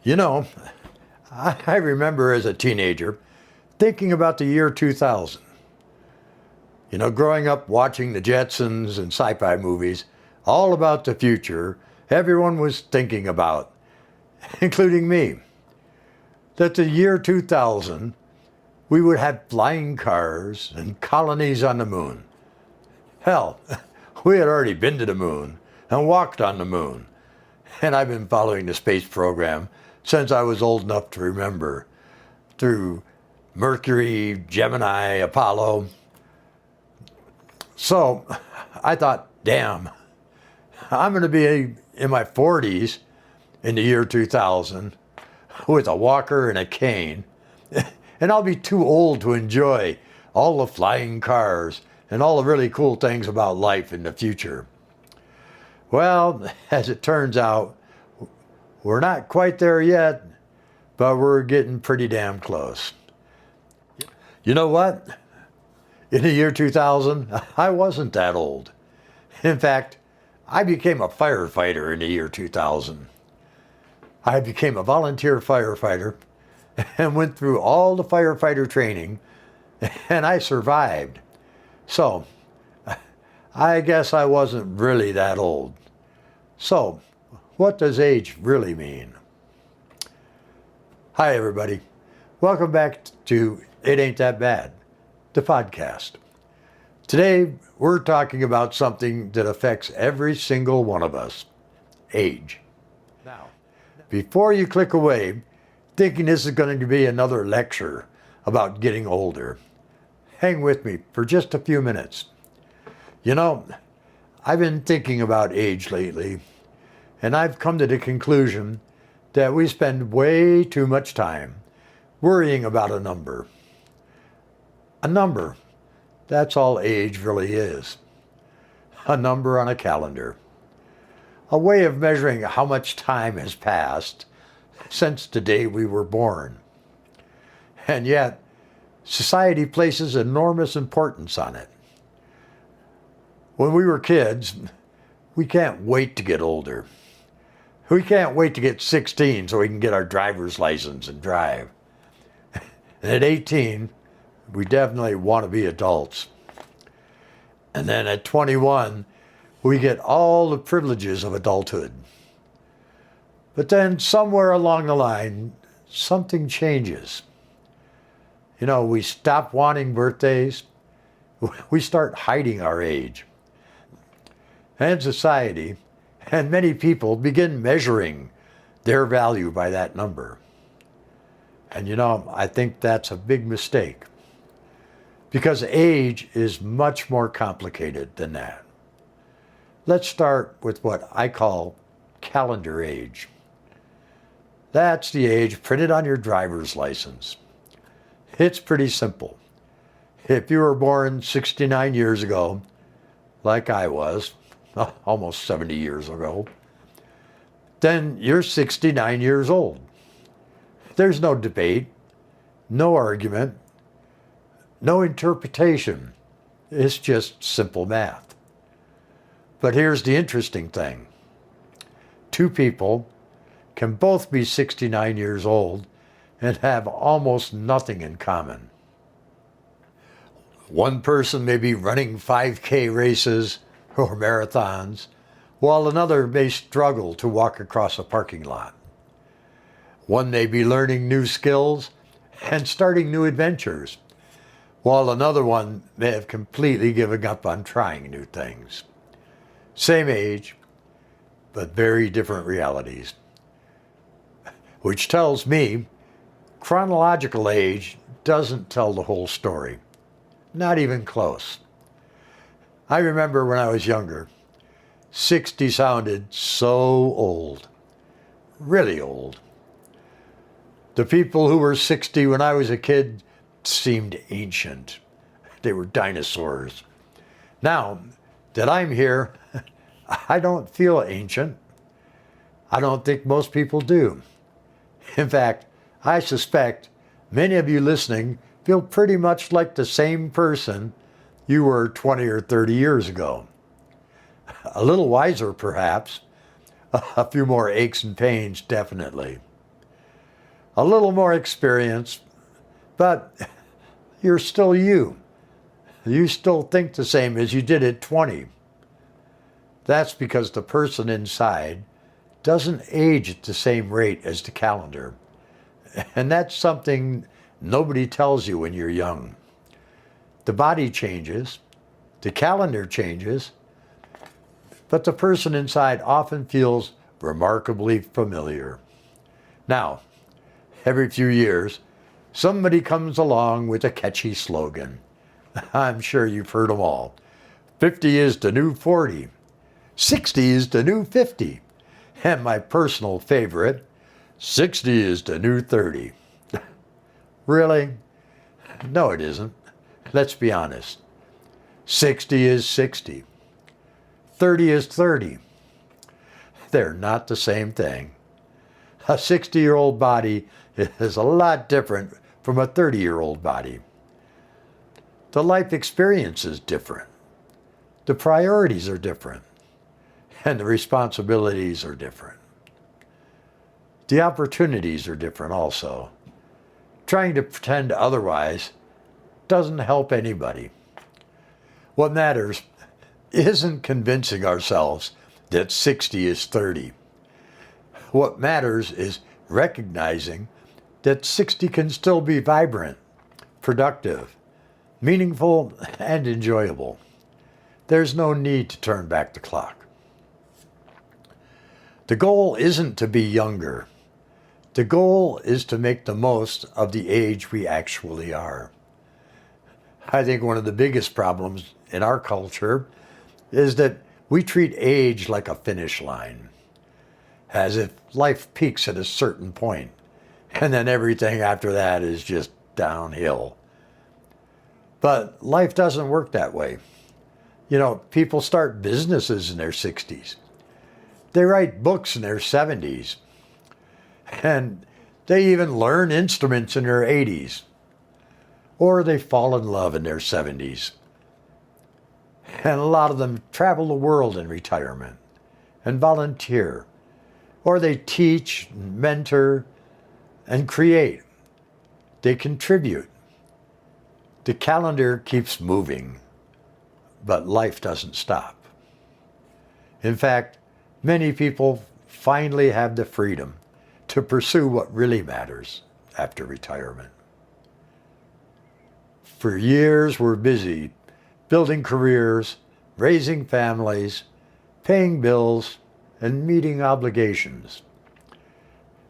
You know, I remember as a teenager thinking about the year 2000. Growing up watching the Jetsons and sci-fi movies, all about the future, everyone was thinking about, including me, that the year 2000, we would have flying cars and colonies on the moon. Hell, we had already been to the moon and walked on the moon. And I've been following the space program since I was old enough to remember, through Mercury, Gemini, Apollo. So I thought, damn, I'm going to be in my 40s in the year 2000 with a walker and a cane, and I'll be too old to enjoy all the flying cars and all the really cool things about life in the future. Well, as it turns out, we're not quite there yet, but we're getting pretty damn close. You know what? In the year 2000, I wasn't that old. In fact, I became a firefighter in the year 2000. I became a volunteer firefighter and went through all the firefighter training, and I survived. So, I guess I wasn't really that old. So, what does age really mean? Hi, everybody. Welcome back to It Ain't That Bad, the podcast. Today, we're talking about something that affects every single one of us: age. Now, before you click away, thinking this is going to be another lecture about getting older, hang with me for just a few minutes. I've been thinking about age lately, and I've come to the conclusion that we spend way too much time worrying about a number. A number, that's all age really is. A number on a calendar. A way of measuring how much time has passed since the day we were born. And yet, society places enormous importance on it. When we were kids, we can't wait to get older. We can't wait to get 16 so we can get our driver's license and drive. And at 18, we definitely want to be adults. And then at 21, we get all the privileges of adulthood. But then somewhere along the line, something changes. We stop wanting birthdays. We start hiding our age. And society and many people begin measuring their value by that number. And I think that's a big mistake, because age is much more complicated than that. Let's start with what I call calendar age. That's the age printed on your driver's license. It's pretty simple. If you were born 69 years ago, like I was, almost 70 years ago, then you're 69 years old. There's no debate, no argument, no interpretation. It's just simple math. But here's the interesting thing. Two people can both be 69 years old and have almost nothing in common. One person may be running 5K races or marathons, while another may struggle to walk across a parking lot. One may be learning new skills and starting new adventures, while another one may have completely given up on trying new things. Same age, but very different realities. Which tells me chronological age doesn't tell the whole story. Not even close. I remember when I was younger, 60 sounded so old. Really old. The people who were 60 when I was a kid seemed ancient. They were dinosaurs. Now that I'm here, I don't feel ancient. I don't think most people do. In fact, I suspect many of you listening feel pretty much like the same person you were 20 or 30 years ago. A little wiser, perhaps. A few more aches and pains, definitely. a little more experience, but you're still you. You still think the same as you did at 20. That's because the person inside doesn't age at the same rate as the calendar. And that's something nobody tells you when you're young. The body changes, the calendar changes, but the person inside often feels remarkably familiar. Now, every few years, somebody comes along with a catchy slogan. I'm sure you've heard them all. 50 is the new 40. 60 is the new 50. And my personal favorite, 60 is the new 30. Really? No, it isn't. Let's be honest. 60 is 60. 30 is 30. They're not the same thing. A 60-year-old body is a lot different from a 30-year-old body. The life experience is different. The priorities are different. And the responsibilities are different. The opportunities are different also. Trying to pretend otherwise doesn't help anybody. What matters isn't convincing ourselves that 60 is 30. What matters is recognizing that 60 can still be vibrant, productive, meaningful, and enjoyable. There's no need to turn back the clock. The goal isn't to be younger. The goal is to make the most of the age we actually are. I think one of the biggest problems in our culture is that we treat age like a finish line, as if life peaks at a certain point, and then everything after that is just downhill. But life doesn't work that way. You know, people start businesses in their 60s. They write books in their 70s. And they even learn instruments in their 80s. Or they fall in love in their 70s. And a lot of them travel the world in retirement and volunteer. Or they teach, mentor, and create. They contribute. The calendar keeps moving, but life doesn't stop. In fact, many people finally have the freedom to pursue what really matters after retirement. For years, we're busy building careers, raising families, paying bills, and meeting obligations.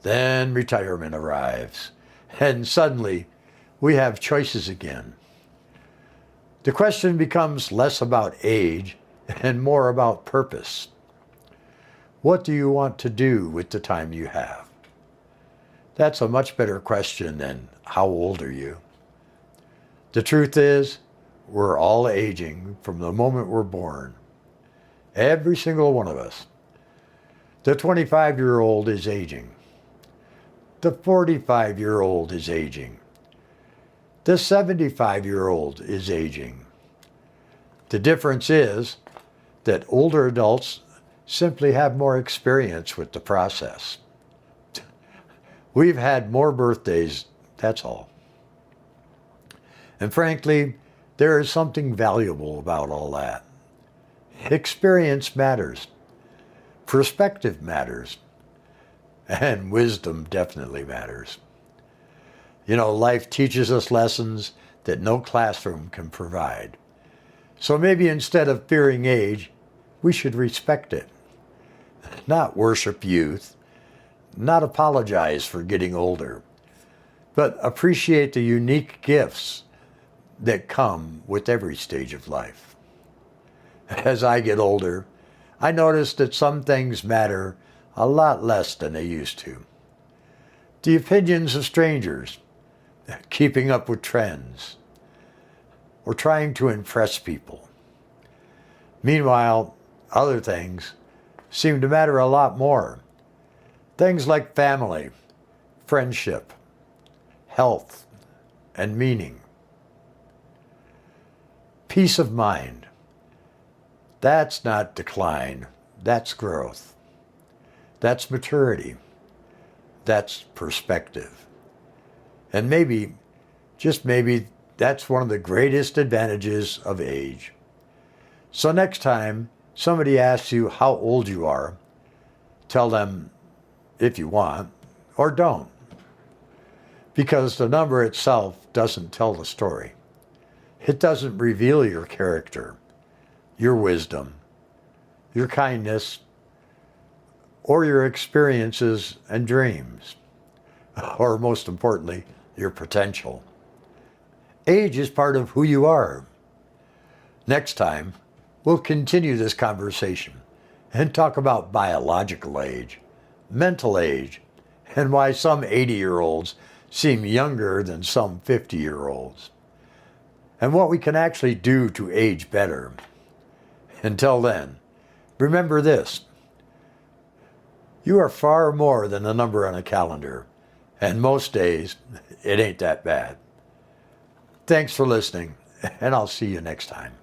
Then retirement arrives, and suddenly we have choices again. The question becomes less about age and more about purpose. What do you want to do with the time you have? That's a much better question than how old are you? The truth is, we're all aging from the moment we're born. Every single one of us. The 25-year-old is aging. The 45-year-old is aging. The 75-year-old is aging. The difference is that older adults simply have more experience with the process. We've had more birthdays, that's all. And frankly, there is something valuable about all that. Experience matters. Perspective matters. And wisdom definitely matters. You know, life teaches us lessons that no classroom can provide. So maybe instead of fearing age, we should respect it. Not worship youth, not apologize for getting older, but appreciate the unique gifts that come with every stage of life. As I get older, I notice that some things matter a lot less than they used to. The opinions of strangers, keeping up with trends, or trying to impress people. Meanwhile, other things seem to matter a lot more. Things like family, friendship, health, and meaning. Peace of mind. That's not decline, that's growth. That's maturity. That's perspective. And maybe, just maybe, that's one of the greatest advantages of age. So next time somebody asks you how old you are, tell them if you want, or don't. Because the number itself doesn't tell the story. It doesn't reveal your character, your wisdom, your kindness, or your experiences and dreams, or most importantly, your potential. Age is part of who you are. Next time, we'll continue this conversation and talk about biological age, mental age, and why some 80-year-olds seem younger than some 50-year-olds, and what we can actually do to age better. Until then, remember this: you are far more than a number on a calendar, and most days, it ain't that bad. Thanks for listening, and I'll see you next time.